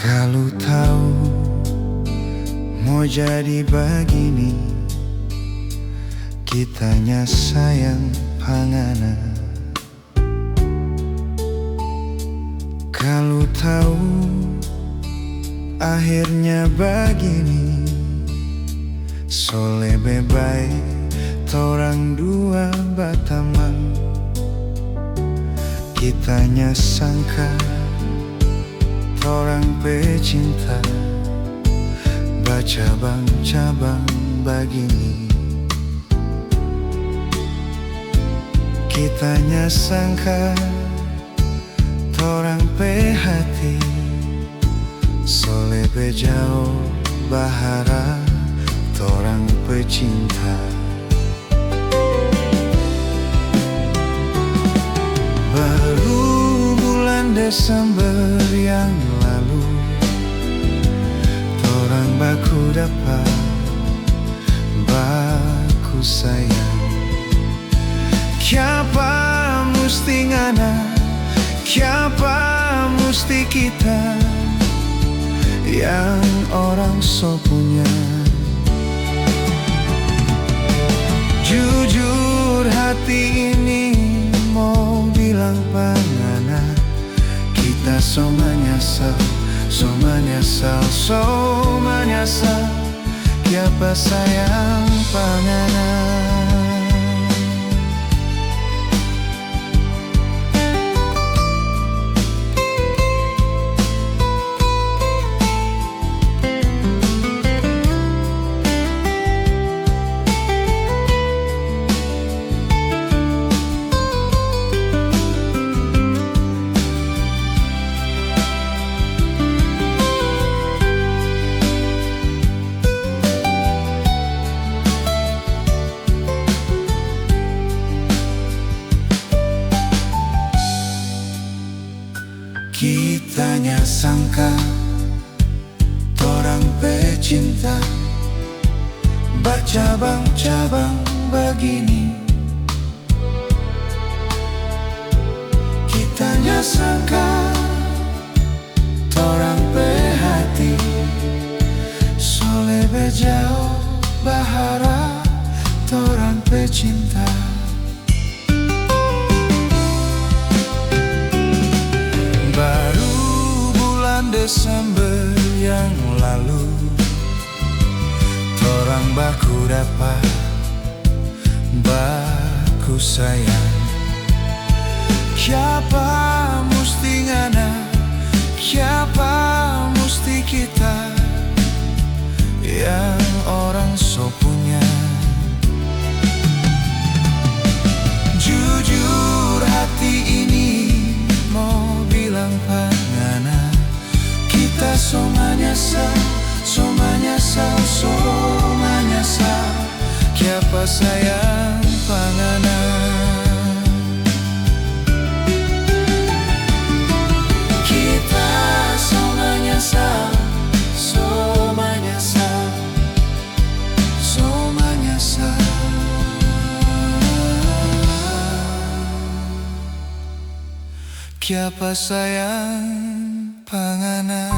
Kalau tahu mau jadi begini, kitanya sayang pangana. Kalau tahu akhirnya begini, so lebih baik torang dua berteman. Kitanya sangka torang pecinta, bercabang-cabang begini. Kitanya sangka torang pe hati, so lebih jauh bahara torang pecinta. Baru bulan Desember yang lalu, torang baku dapat, baku sayang. Kiapa musti ngana, kiapa musti kita yang orang so punya. Jujur hati ini mau bilang pangana, kita so menyesal, so menyesal, so menyesal. Kiapa sayang pangana. Kitanya sangka torang pecinta, bercabang-cabang begini. Kitanya sangka torang pe hati, so lebih jauh bahara torang pecinta. Desember yang lalu, torang baku dapat, baku sayang. Kiapa musti ngana, kiapa musti kita yang orang so punya. Jujur hati ini mau bilang pangana, kita so menyesal, so menyesal, so menyesal. Kiapa sayang pangana. Kita so menyesal, so menyesal, so menyesal. Kiapa sayang pangana.